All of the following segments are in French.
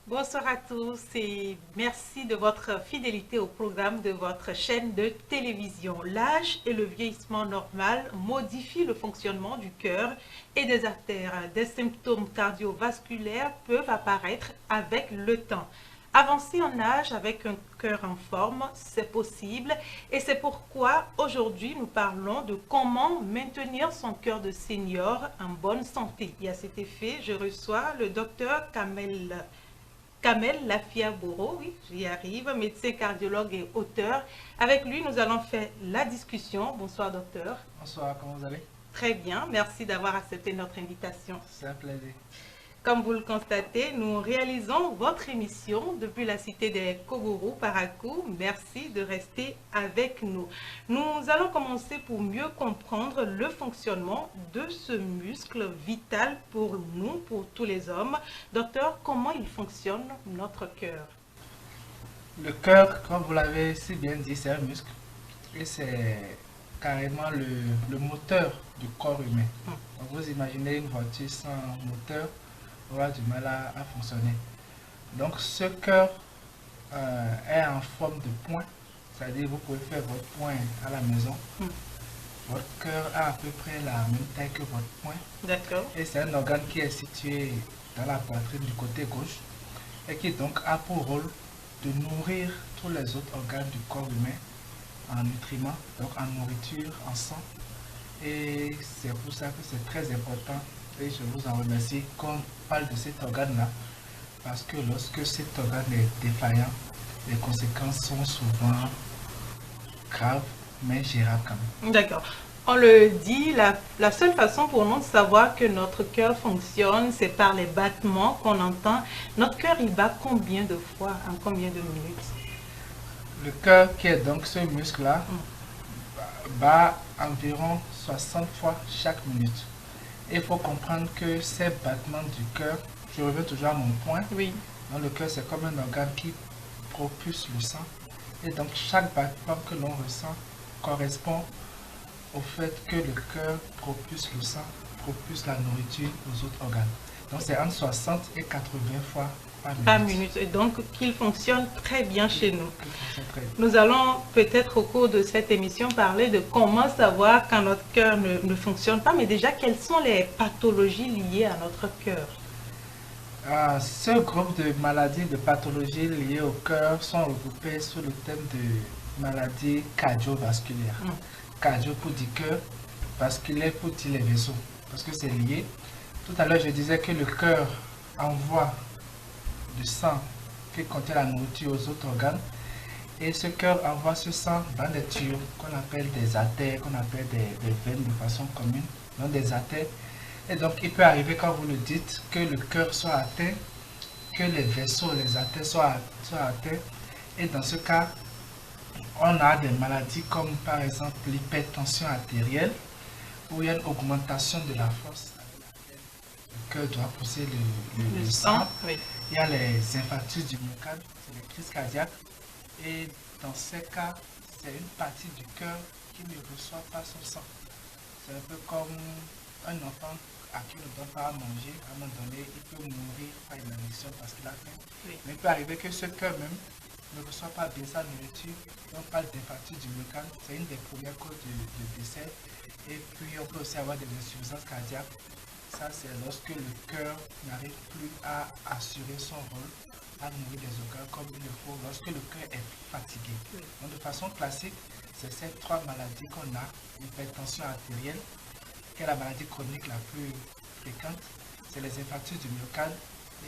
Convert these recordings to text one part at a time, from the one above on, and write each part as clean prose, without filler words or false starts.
Bonsoir à tous et merci de votre fidélité au programme de votre chaîne de télévision. L'âge et le vieillissement normal modifient le fonctionnement du cœur et des artères. Des symptômes cardiovasculaires peuvent apparaître avec le temps. Avancer en âge avec un cœur en forme, c'est possible et c'est pourquoi aujourd'hui nous parlons de comment maintenir son cœur de senior en bonne santé. Et à cet effet, je reçois le docteur Kamel Lafia-Boro, oui, j'y arrive, médecin cardiologue et auteur. Avec lui, nous allons faire la discussion. Bonsoir, docteur. Bonsoir, comment vous allez? Très bien, merci d'avoir accepté notre invitation. C'est un plaisir. Comme vous le constatez, nous réalisons votre émission depuis la cité des Kogoro, Parakou. Merci de rester avec nous. Nous allons commencer pour mieux comprendre le fonctionnement de ce muscle vital pour nous, pour tous les hommes. Docteur, comment il fonctionne notre cœur? Le cœur, comme vous l'avez si bien dit, c'est un muscle et c'est carrément le moteur du corps humain. Donc vous imaginez une voiture sans moteur aura du mal à fonctionner. Donc ce cœur est en forme de point, c'est-à-dire vous pouvez faire votre point à la maison. Votre cœur a à peu près la même taille que votre poing. D'accord. Et c'est un organe qui est situé dans la poitrine du côté gauche et qui donc a pour rôle de nourrir tous les autres organes du corps humain en nutriments, donc en nourriture, en sang. Et c'est pour ça que c'est très important et je vous en remercie qu'on parle de cet organe-là parce que lorsque cet organe est défaillant, les conséquences sont souvent graves mais gérables quand même. D'accord. On le dit, la seule façon pour nous de savoir que notre cœur fonctionne, c'est par les battements qu'on entend. Notre cœur, il bat combien de fois, en combien de minutes? Le cœur, qui est donc ce muscle-là, bat environ 60 fois chaque minute. Et il faut comprendre que ces battements du cœur, je reviens toujours à mon point, Oui. dans le cœur, c'est comme un organe qui propulse le sang. Et donc chaque battement que l'on ressent correspond au fait que le cœur propulse le sang, propulse la nourriture aux autres organes. Donc c'est entre 60 et 80 fois Par minute. Et donc qu'il fonctionne très bien chez nous. Très bien. Nous allons peut-être au cours de cette émission parler de comment savoir quand notre cœur ne fonctionne pas, mais déjà quelles sont les pathologies liées à notre cœur? Ce groupe de maladies, de pathologies liées au cœur sont regroupées sous le thème de maladies cardiovasculaires. Cardio pour dire cœur, vasculaire pour dire les vaisseaux, parce que c'est lié. Tout à l'heure, je disais que le cœur envoie du sang qui contient la nourriture aux autres organes. Et ce cœur envoie ce sang dans des tuyaux qu'on appelle des artères, qu'on appelle des veines de façon commune, donc des artères. Et donc, il peut arriver, quand vous le dites, que le cœur soit atteint, que les vaisseaux, les artères soient atteints. Et dans ce cas, on a des maladies comme par exemple l'hypertension artérielle, où il y a une augmentation de la force avec laquelle le cœur doit pousser le sang. Oui. Il y a les infarctus du myocarde, c'est les crises cardiaques. Et dans ces cas, c'est une partie du cœur qui ne reçoit pas son sang. C'est un peu comme un enfant à qui on ne donne pas à manger. À un moment donné, il peut mourir par inanition parce qu'il a faim. Oui. Mais il peut arriver que ce cœur même ne reçoit pas bien sa nourriture. On parle d'infarctus du myocarde, c'est une des premières causes de décès. Et puis on peut aussi avoir des insuffisances cardiaques. Ça, c'est lorsque le cœur n'arrive plus à assurer son rôle, à nourrir les organes comme il le faut, lorsque le cœur est fatigué. Donc de façon classique, c'est ces trois maladies qu'on a: l'hypertension artérielle, qui est la maladie chronique la plus fréquente, c'est les infarctus du myocarde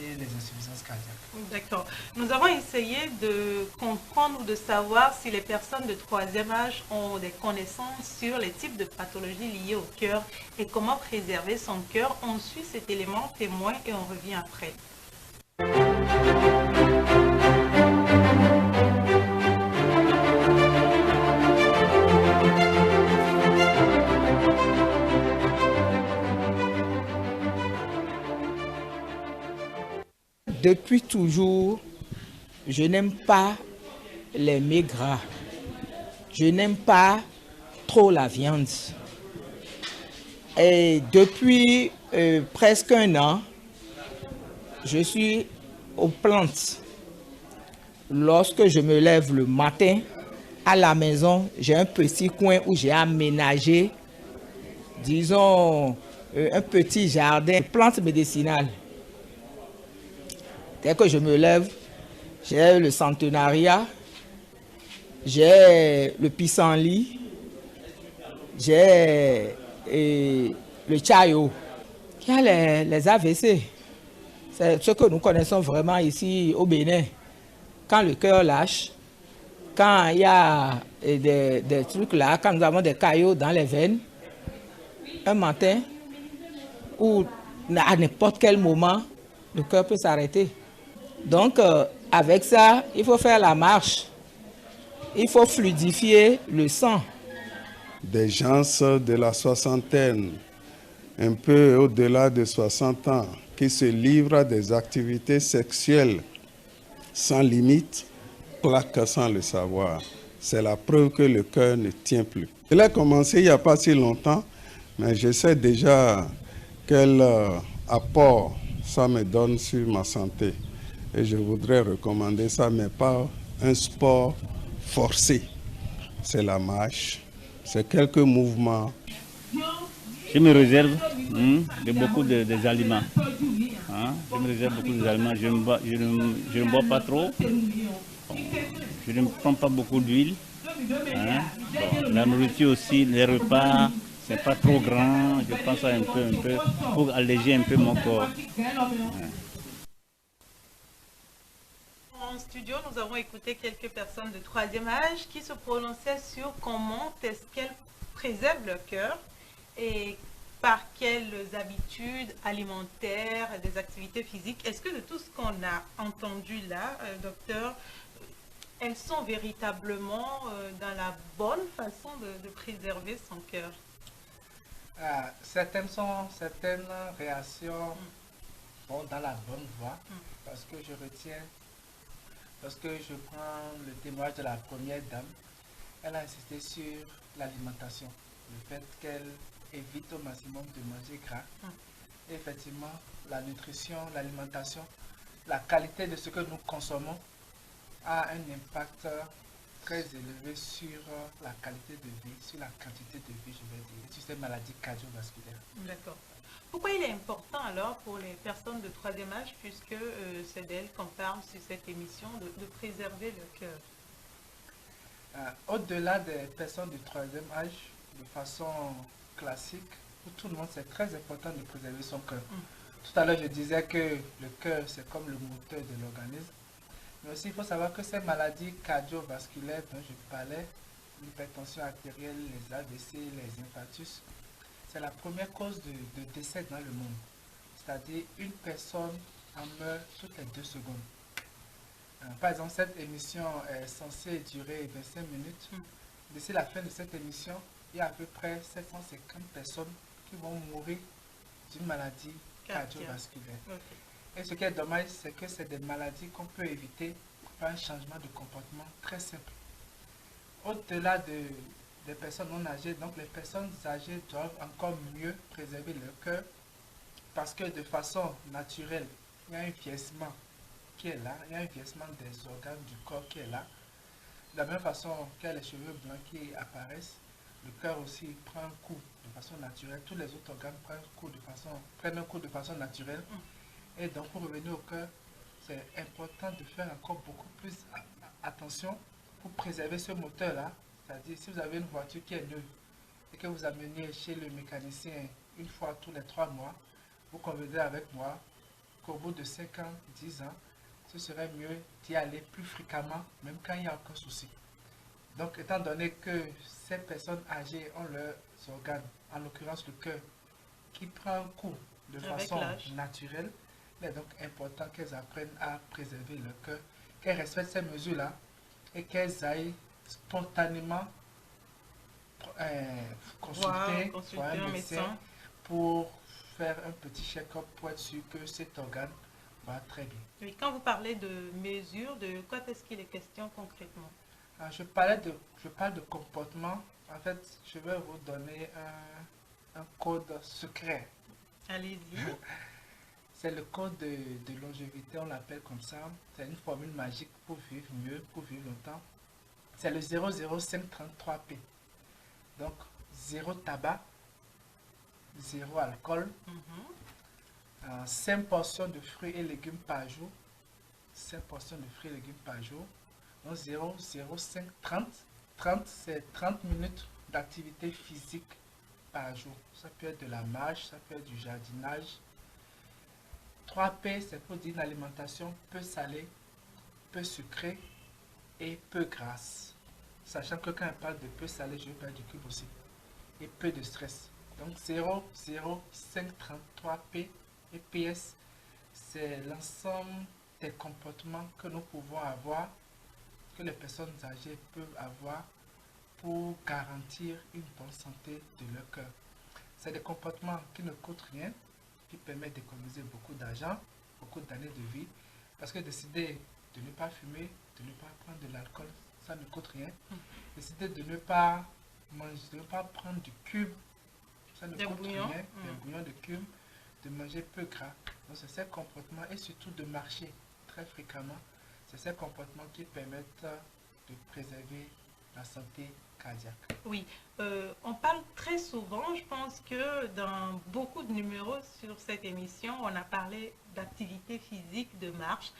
et les insuffisances cardiaques. D'accord. Nous avons essayé de comprendre ou de savoir si les personnes de troisième âge ont des connaissances sur les types de pathologies liées au cœur et comment préserver son cœur. On suit cet élément témoin et on revient après. Depuis toujours, je n'aime pas les mets gras. Je n'aime pas trop la viande. Et depuis presque un an, je suis aux plantes. Lorsque je me lève le matin, à la maison, j'ai un petit coin où j'ai aménagé, disons, un petit jardin de plantes médicinales. Dès que je me lève, j'ai le centenaria, j'ai le pissenlit, j'ai le chayo. Il y a les AVC. C'est ce que nous connaissons vraiment ici au Bénin. Quand le cœur lâche, quand il y a des trucs là, quand nous avons des caillots dans les veines, un matin ou à n'importe quel moment, le cœur peut s'arrêter. Donc, avec ça, il faut faire la marche. Il faut fluidifier le sang. Des gens de la soixantaine, un peu au-delà de 60 ans, qui se livrent à des activités sexuelles sans limite, claquent sans le savoir. C'est la preuve que le cœur ne tient plus. Il a commencé il n'y a pas si longtemps, mais je sais déjà quel apport ça me donne sur ma santé. Et je voudrais recommander ça, mais pas un sport forcé. C'est la marche, c'est quelques mouvements. Je me réserve de beaucoup des aliments. Je me réserve beaucoup des aliments. Je ne bois pas trop. Je ne prends pas beaucoup d'huile. La nourriture aussi, les repas, c'est pas trop grand. Je prends ça un peu, pour alléger un peu mon corps. En studio, nous avons écouté quelques personnes de troisième âge qui se prononçaient sur comment est-ce qu'elles préservent leur cœur et par quelles habitudes alimentaires, des activités physiques. Est-ce que de tout ce qu'on a entendu là, docteur, elles sont véritablement dans la bonne façon de préserver son cœur? Certaines réactions vont dans la bonne voie parce que je retiens, lorsque je prends le témoignage de la première dame, elle a insisté sur l'alimentation, le fait qu'elle évite au maximum de manger gras. Et effectivement, la nutrition, l'alimentation, la qualité de ce que nous consommons a un impact très élevé sur la qualité de vie, sur la quantité de vie, je vais dire, sur ces maladies cardiovasculaires. D'accord. Pourquoi il est important alors pour les personnes de troisième âge, puisque c'est d'elles qu'on parle sur cette émission, de préserver le cœur? Au-delà des personnes du troisième âge, de façon classique, pour tout le monde, c'est très important de préserver son cœur. Tout à l'heure, je disais que le cœur, c'est comme le moteur de l'organisme. Mais aussi, il faut savoir que ces maladies cardiovasculaires dont je parlais, l'hypertension artérielle, les AVC, les infarctus, c'est la première cause de décès dans le monde. C'est-à-dire, une personne en meurt toutes les 2 secondes. Par exemple, cette émission est censée durer 25 minutes. D'ici la fin de cette émission, il y a à peu près 750 personnes qui vont mourir d'une maladie cardiovasculaire. Et ce qui est dommage, c'est que c'est des maladies qu'on peut éviter par un changement de comportement très simple. Au-delà des personnes non âgées, donc les personnes âgées doivent encore mieux préserver leur cœur parce que de façon naturelle, il y a un vieillissement qui est là, il y a un vieillissement des organes du corps qui est là. De la même façon qu'il y a les cheveux blancs qui apparaissent, le cœur aussi prend un coup de façon naturelle, tous les autres organes prennent un coup de façon naturelle. Et donc pour revenir au cœur, c'est important de faire encore beaucoup plus attention pour préserver ce moteur-là. C'est-à-dire si vous avez une voiture qui est neuve et que vous amenez chez le mécanicien une fois tous les 3 mois, vous conviendrez avec moi qu'au bout de 5 ans, 10 ans, ce serait mieux d'y aller plus fréquemment, même quand il y a aucun souci. Donc, étant donné que ces personnes âgées ont leurs organes, en l'occurrence le cœur, qui prend un coup de façon naturelle, il est donc important qu'elles apprennent à préserver leur cœur, qu'elles respectent ces mesures-là et qu'elles aillent spontanément consulter un médecin pour faire un petit check-up pour être sûr que cet organe va très bien. Oui, quand vous parlez de mesures, de quoi est-ce qu'il est question concrètement? Je parle de comportement. En fait, je vais vous donner un code secret. Allez-y. C'est le code de longévité, on l'appelle comme ça. C'est une formule magique pour vivre mieux, pour vivre longtemps. C'est le 00533P. Donc, 0 tabac, 0 alcool, 5 portions de fruits et légumes par jour. 5 portions de fruits et légumes par jour. Donc, 0, 0, 5, 30. 30, c'est 30 minutes d'activité physique par jour. Ça peut être de la marche, ça peut être du jardinage. 3P, c'est pour dire une alimentation peu salée, peu sucrée et peu grasse. Sachant que quand on parle de peu salé, je veux parler du cube aussi. Et peu de stress. Donc 0, 0, 5, 33 P et PS, c'est l'ensemble des comportements que nous pouvons avoir, que les personnes âgées peuvent avoir pour garantir une bonne santé de leur cœur. C'est des comportements qui ne coûtent rien, qui permettent d'économiser beaucoup d'argent, beaucoup d'années de vie. Parce que décider de ne pas fumer, de ne pas prendre de l'alcool, ça ne coûte rien. Décider de ne pas manger, de ne pas prendre du cube, ça ne coûte rien. Des bouillons de cube, de manger peu gras. Donc c'est ces comportements et surtout de marcher très fréquemment. C'est ces comportements qui permettent de préserver la santé cardiaque. Oui, on parle très souvent, je pense que dans beaucoup de numéros sur cette émission, on a parlé d'activité physique, de marche.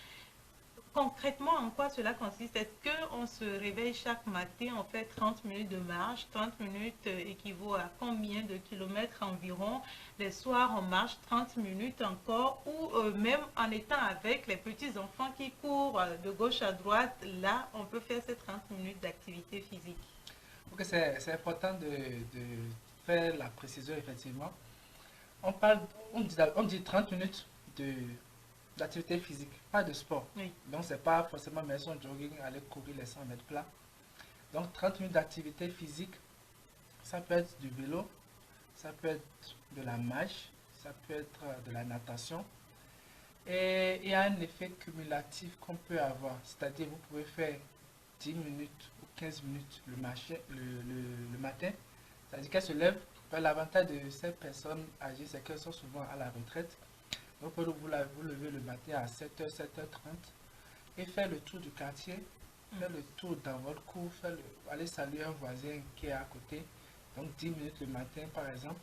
Concrètement, en quoi cela consiste? Est-ce qu'on se réveille chaque matin, on fait 30 minutes de marche? 30 minutes équivaut à combien de kilomètres environ? Les soirs, on marche 30 minutes encore, ou même en étant avec les petits-enfants qui courent de gauche à droite, là, on peut faire ces 30 minutes d'activité physique. Okay, c'est important de faire la précision, effectivement. On dit 30 minutes d'activité physique, pas de sport. Oui. Donc, c'est pas forcément mettre son jogging, aller courir les 100 mètres plats. Donc, 30 minutes d'activité physique, ça peut être du vélo, ça peut être de la marche, ça peut être de la natation. Et il y a un effet cumulatif qu'on peut avoir. C'est-à-dire, vous pouvez faire 10 minutes ou 15 minutes le matin. C'est-à-dire qu'elles se lèvent. L'avantage de ces personnes âgées, c'est qu'elles sont souvent à la retraite. Donc, vous levez le matin à 7h, 7h30 et faire le tour du quartier, faire le tour dans votre cour, aller saluer un voisin qui est à côté. Donc, 10 minutes le matin, par exemple,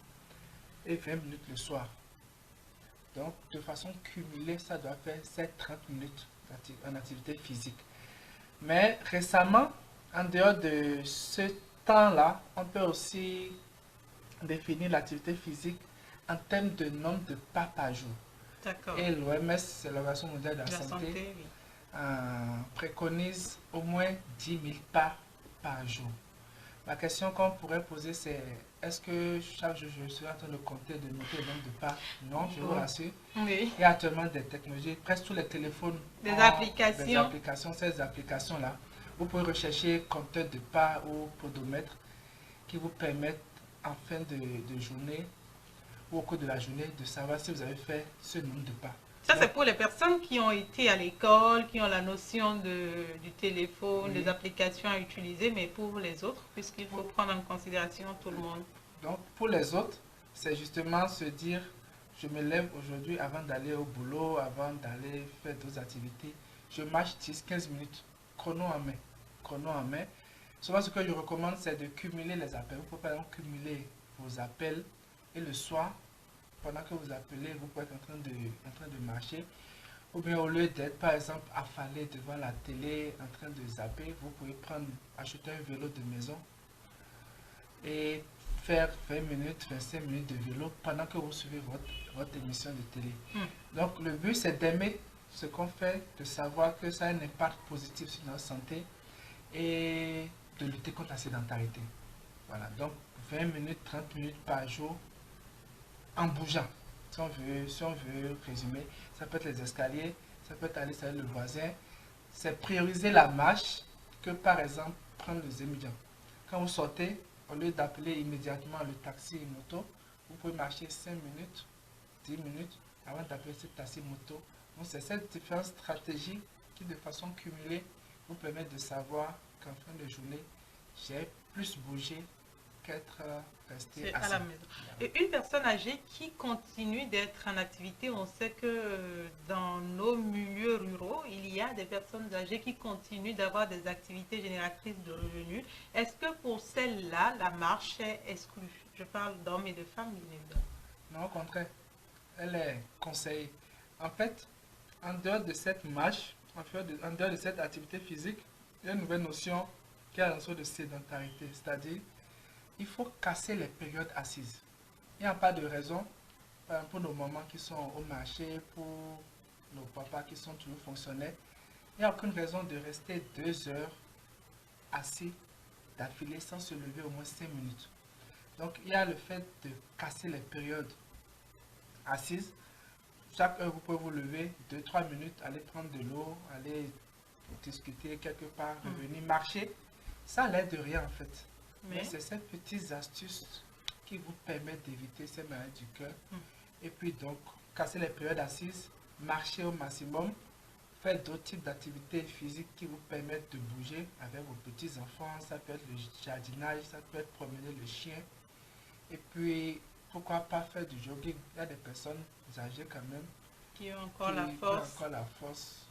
et 20 minutes le soir. Donc, de façon cumulée, ça doit faire 7-30 minutes en activité physique. Mais récemment, en dehors de ce temps-là, on peut aussi définir l'activité physique en termes de nombre de pas par jour. Et l'OMS, c'est l'Organisation mondiale de la santé, oui, préconise au moins 10 000 pas par jour. La question qu'on pourrait poser, c'est est-ce que chaque jour je suis en train de compter, de noter le nombre de pas? Non, je vous rassure. Oui. Il y a actuellement des technologies, presque tous les téléphones des applications. Ces applications-là, vous pouvez rechercher compteur de pas ou podomètre qui vous permettent en fin de journée ou au cours de la journée de savoir si vous avez fait ce nombre de pas. Ça, c'est pour les personnes qui ont été à l'école, qui ont la notion du téléphone, oui, des applications à utiliser, mais pour les autres, puisqu'il faut prendre en considération tout le monde. Donc, pour les autres, c'est justement se dire, je me lève aujourd'hui avant d'aller au boulot, avant d'aller faire d'autres activités, je marche 10-15 minutes, chrono en main. Chrono en main. Souvent, ce que je recommande, c'est de cumuler les appels. Vous pouvez par exemple cumuler vos appels et le soir, pendant que vous appelez, vous pouvez être en train de marcher. Ou bien au lieu d'être par exemple affalé devant la télé, en train de zapper, vous pouvez acheter un vélo de maison et faire 20 minutes, 25 minutes de vélo pendant que vous suivez votre émission de télé. Donc le but, c'est d'aimer ce qu'on fait, de savoir que ça a un impact positif sur notre santé et de lutter contre la sédentarité. Voilà, donc 20 minutes, 30 minutes par jour en bougeant. Si on veut résumer, ça peut être les escaliers, ça peut être aller saluer le voisin. C'est prioriser la marche que par exemple prendre le Zémidian. Quand vous sortez, au lieu d'appeler immédiatement le taxi et moto, vous pouvez marcher 5 minutes, 10 minutes avant d'appeler ce taxi moto. Donc c'est cette différente stratégie qui de façon cumulée vous permet de savoir qu'en fin de journée, j'ai plus bougé qu'être resté C'est assis. à la maison. Et une personne âgée qui continue d'être en activité, on sait que dans nos milieux ruraux, il y a des personnes âgées qui continuent d'avoir des activités génératrices de revenus. Est-ce que pour celles-là, la marche est exclue? Je parle d'hommes et de femmes, bien évidemment. Non, au contraire, elle est conseillée. En fait, en dehors de cette marche, en dehors de cette activité physique, il y a une nouvelle notion qui est la notion de sédentarité, c'est-à-dire il faut casser les périodes assises. Il n'y a pas de raison, par exemple, pour nos mamans qui sont au marché, pour nos papas qui sont toujours fonctionnaires, il n'y a aucune raison de rester 2 heures assis d'affilée sans se lever au moins 5 minutes. Donc il y a le fait de casser les périodes assises. Chaque heure, vous pouvez vous lever 2-3 minutes, aller prendre de l'eau, aller discuter quelque part, revenir, marcher. Ça n'aide de rien en fait. Mais c'est ces petites astuces qui vous permettent d'éviter ces maladies du cœur. Et puis donc, casser les périodes assises, marcher au maximum, faire d'autres types d'activités physiques qui vous permettent de bouger avec vos petits-enfants. Ça peut être le jardinage, ça peut être promener le chien. Et puis, pourquoi pas faire du jogging? Il y a des personnes âgées quand même Qui ont encore la force.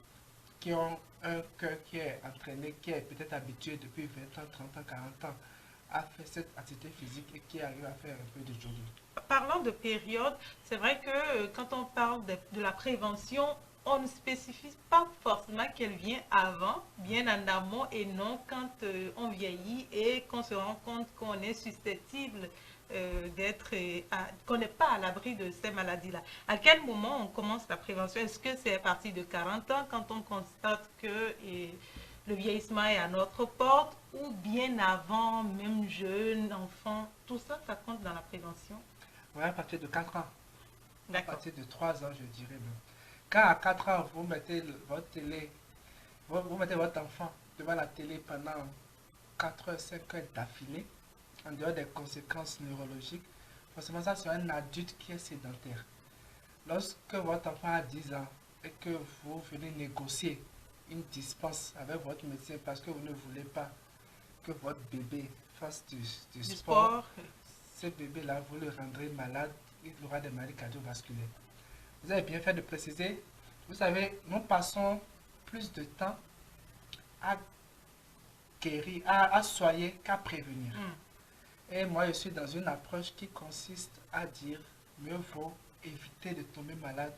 Qui ont un cœur qui est entraîné, qui est peut-être habitué depuis 20 ans, 30 ans, 40 ans à faire cette activité physique et qui arrive à faire un peu de jogging. Parlant de période, c'est vrai que quand on parle de la prévention, on ne spécifie pas forcément qu'elle vient avant, bien en amont, et non quand on vieillit et qu'on se rend compte qu'on est susceptible qu'on n'est pas à l'abri de ces maladies-là. À quel moment on commence la prévention? Est-ce que c'est à partir de 40 ans quand on constate que le vieillissement est à notre porte, ou bien avant, même jeune, enfant? Tout ça, ça compte dans la prévention? Oui, à partir de 4 ans. À D'accord. partir de 3 ans, je dirais même. Quand à 4 ans, vous mettez votre télé, vous mettez votre enfant devant la télé pendant 4 heures, 5 heures d'affilée, en dehors des conséquences neurologiques, forcément ça c'est un adulte qui est sédentaire. Lorsque votre enfant a 10 ans et que vous venez négocier une dispense avec votre médecin parce que vous ne voulez pas que votre bébé fasse du sport, ce bébé-là, vous le rendrez malade, il aura des maladies cardiovasculaires. Vous avez bien fait de préciser, vous savez, nous passons plus de temps à guérir, à soigner qu'à prévenir. Et moi, je suis dans une approche qui consiste à dire mieux vaut éviter de tomber malade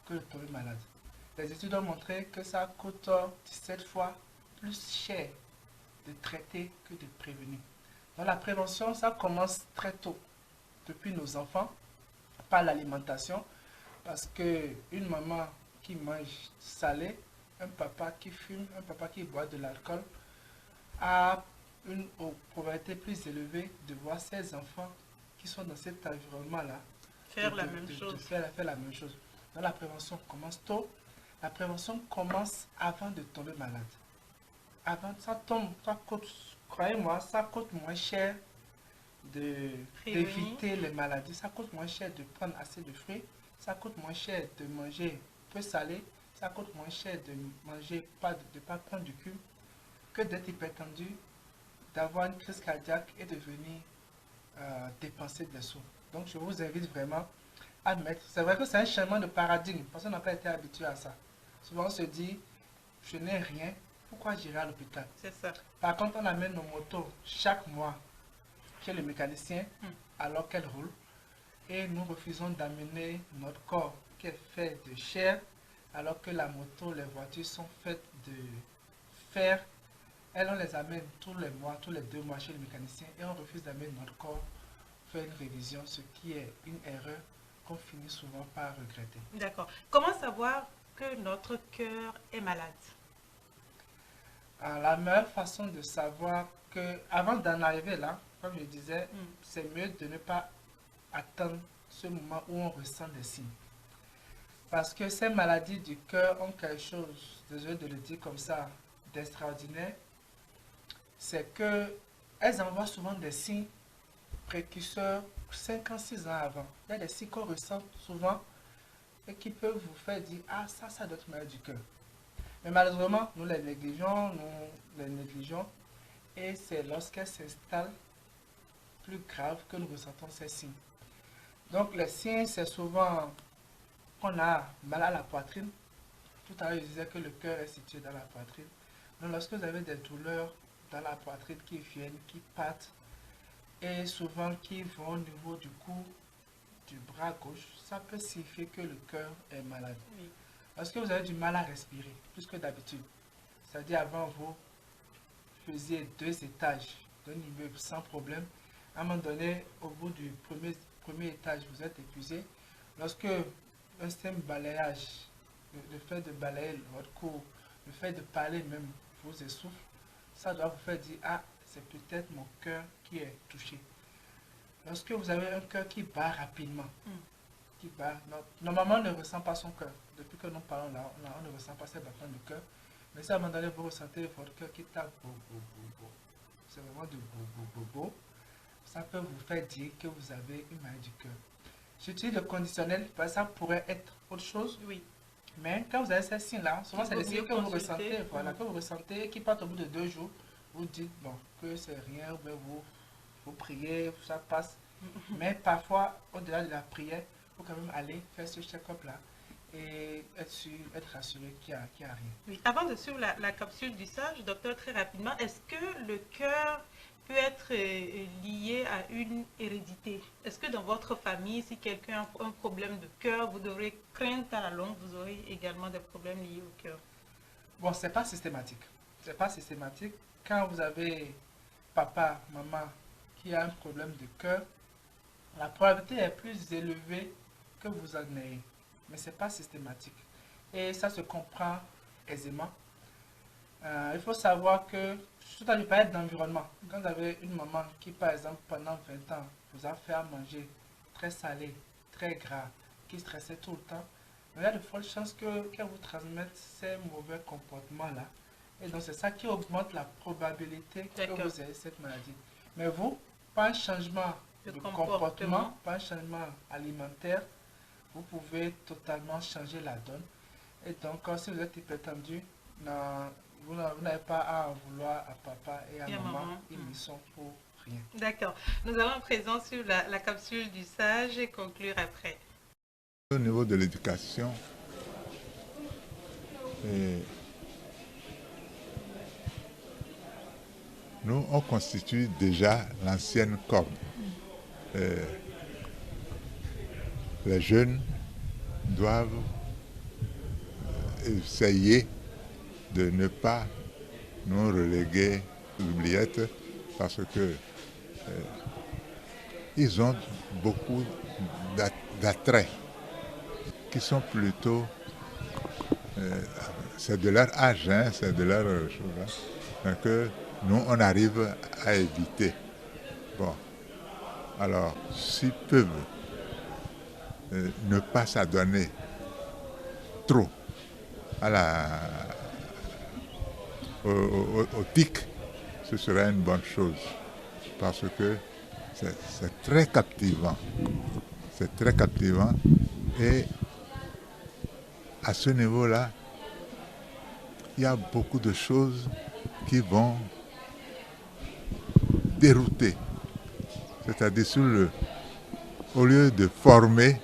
que de tomber malade. Les études ont montré que ça coûte 17 fois plus cher de traiter que de prévenir. Donc la prévention, ça commence très tôt, depuis nos enfants, par l'alimentation, parce qu'une maman qui mange salé, un papa qui fume, un papa qui boit de l'alcool, a une probabilité plus élevée de voir ses enfants qui sont dans cet environnement-là faire la même chose. Faire la même chose. Donc la prévention commence tôt. La prévention commence avant de tomber malade. Avant, ça coûte, croyez-moi, ça coûte moins cher d'éviter les maladies. Ça coûte moins cher de prendre assez de fruits. Ça coûte moins cher de manger peu salé. Ça coûte moins cher de manger de pas prendre du cul que d'être hypertendu, d'avoir une crise cardiaque et de venir dépenser des sous. Donc je vous invite vraiment à mettre. C'est vrai que c'est un changement de paradigme parce qu'on n'a pas été habitué à ça. Souvent on se dit, je n'ai rien, pourquoi j'irai à l'hôpital? C'est ça. Par contre, on amène nos motos chaque mois chez le mécanicien alors qu'elles roulent et nous refusons d'amener notre corps qui est fait de chair alors que la moto, les voitures sont faites de fer. Elles, on les amène tous les mois, tous les 2 mois chez le mécanicien et on refuse d'amener notre corps faire une révision, ce qui est une erreur qu'on finit souvent par regretter. D'accord. Comment savoir que notre cœur est malade? La meilleure façon de savoir que, avant d'en arriver là, comme je disais, c'est mieux de ne pas attendre ce moment où on ressent des signes. Parce que ces maladies du cœur ont quelque chose, désolé de le dire comme ça, d'extraordinaire. C'est qu'elles envoient souvent des signes précurseurs 5 ans, 6 ans avant. Il y a des signes qu'on ressent souvent et qui peuvent vous faire dire « Ah, ça doit être maladie du cœur ». Mais malheureusement, nous les négligeons et c'est lorsqu'elles s'installent plus grave que nous ressentons ces signes. Donc les signes, c'est souvent qu'on a mal à la poitrine. Tout à l'heure, je disais que le cœur est situé dans la poitrine. Donc lorsque vous avez des douleurs dans la poitrine qui viennent, qui partent, et souvent qui vont au niveau du cou, du bras gauche, ça peut signifier que le cœur est malade. Oui. Lorsque vous avez du mal à respirer, plus que d'habitude, c'est-à-dire avant vous faisiez 2 étages d'un immeuble sans problème, à un moment donné, au bout du premier étage, vous êtes épuisé. Lorsque un simple balayage, le fait de balayer votre cou, le fait de parler même vous essouffle, ça doit vous faire dire, ah, c'est peut-être mon cœur qui est touché. Lorsque vous avez un cœur qui bat rapidement, qui bat, normalement on ne ressent pas son cœur. Depuis que nous parlons là, on ne ressent pas ces battements de cœur. Mais si à un moment donné vous ressentez votre cœur qui tape, c'est vraiment de bo, ça peut vous faire dire que vous avez une maladie du cœur. J'utilise le conditionnel parce que ça pourrait être autre chose. Oui. Mais quand vous avez ces signes-là, souvent c'est des signes que vous consulter. ressentez, voilà, que vous ressentez, qui partent au bout de 2 jours. Vous dites bon, que c'est rien, ou bien vous priez, ça passe. Mais parfois, au-delà de la prière, il faut quand même aller faire ce check-up-là et être rassuré qu'il n'y a rien. Oui. Avant de suivre la capsule du sage, docteur, très rapidement, est-ce que le cœur peut être lié à une hérédité? Est-ce que dans votre famille, si quelqu'un a un problème de cœur, vous devrez craindre à la longue, vous aurez également des problèmes liés au cœur? Bon, c'est pas systématique. C'est pas systématique. Quand vous avez papa, maman qui a un problème de cœur, la probabilité est plus élevée que vous en ayez. Mais c'est pas systématique. Et ça se comprend aisément. Il faut savoir que, surtout à parler d'environnement, quand vous avez une maman qui, par exemple, pendant 20 ans, vous a fait à manger très salé, très gras, qui stressait tout le temps, il y a de fortes chances qu'elle vous transmette ces mauvais comportements-là. Et donc, c'est ça qui augmente la probabilité que vous ayez cette maladie. Mais vous, pas un changement de comportement, pas un changement alimentaire, vous pouvez totalement changer la donne. Et donc, si vous êtes hypertendu, vous n'avez pas à en vouloir à papa et à maman. Ils ne sont pour rien. D'accord. Nous allons à présent sur la capsule du sage et conclure après. Au niveau de l'éducation, nous, on constitue déjà l'ancienne corde. Les jeunes doivent essayer de ne pas nous reléguer aux oubliettes parce que ils ont beaucoup d'attraits qui sont plutôt c'est de leur âge, hein, c'est de leur chose, hein, que nous on arrive à éviter. Bon, alors s'ils peuvent ne pas s'adonner trop au tic, ce serait une bonne chose parce que c'est très captivant. C'est très captivant et à ce niveau-là, il y a beaucoup de choses qui vont dérouter. C'est-à-dire au lieu de former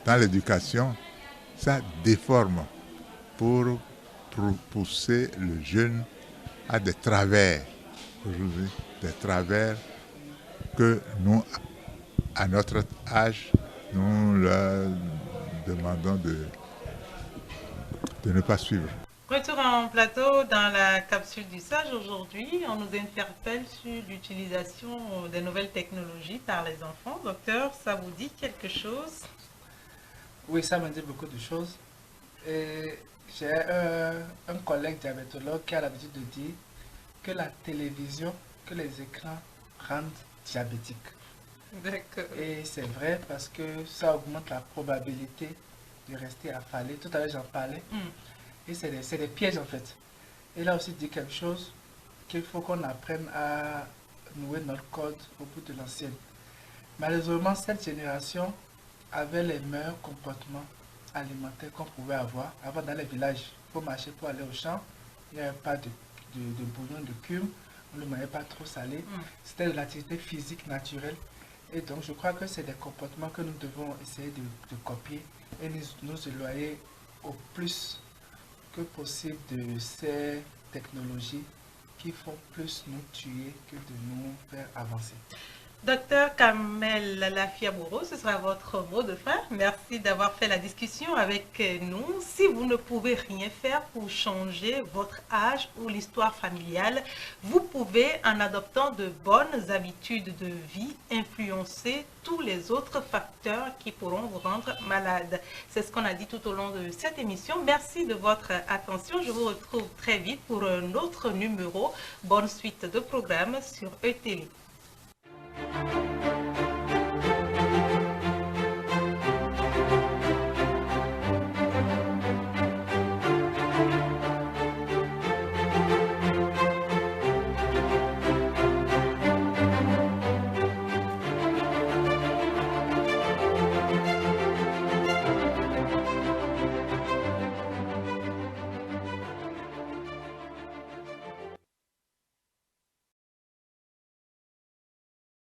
dans l'éducation, ça déforme pour pousser le jeune à des travers. Aujourd'hui, des travers que nous, à notre âge, nous leur demandons de ne pas suivre. Retour en plateau dans la capsule du sage. Aujourd'hui, on nous interpelle sur l'utilisation des nouvelles technologies par les enfants. Docteur, ça vous dit quelque chose? Oui, ça me dit beaucoup de choses. Et j'ai un collègue diabétologue qui a l'habitude de dire que la télévision, que les écrans rendent diabétique. D'accord. Et c'est vrai parce que ça augmente la probabilité de rester affalé. Tout à l'heure, j'en parlais. Et c'est des pièges en fait. Et là aussi, il dit quelque chose qu'il faut qu'on apprenne à nouer notre code au bout de l'ancienne. Malheureusement, cette génération avait les meilleurs comportements alimentaires qu'on pouvait avoir. Avant, dans les villages, il faut marcher pour aller au champ. Il n'y avait pas de bouillon de cume. on ne le mangeait pas trop salé. C'était de l'activité physique naturelle. Et donc, je crois que c'est des comportements que nous devons essayer de copier et nous éloigner au plus que possible de ces technologies qui font plus nous tuer que de nous faire avancer. Docteur Kamel Lafiabouro, ce sera votre mot de fin. Merci d'avoir fait la discussion avec nous. Si vous ne pouvez rien faire pour changer votre âge ou l'histoire familiale, vous pouvez, en adoptant de bonnes habitudes de vie, influencer tous les autres facteurs qui pourront vous rendre malade. C'est ce qu'on a dit tout au long de cette émission. Merci de votre attention. Je vous retrouve très vite pour un autre numéro. Bonne suite de programme sur ETélé.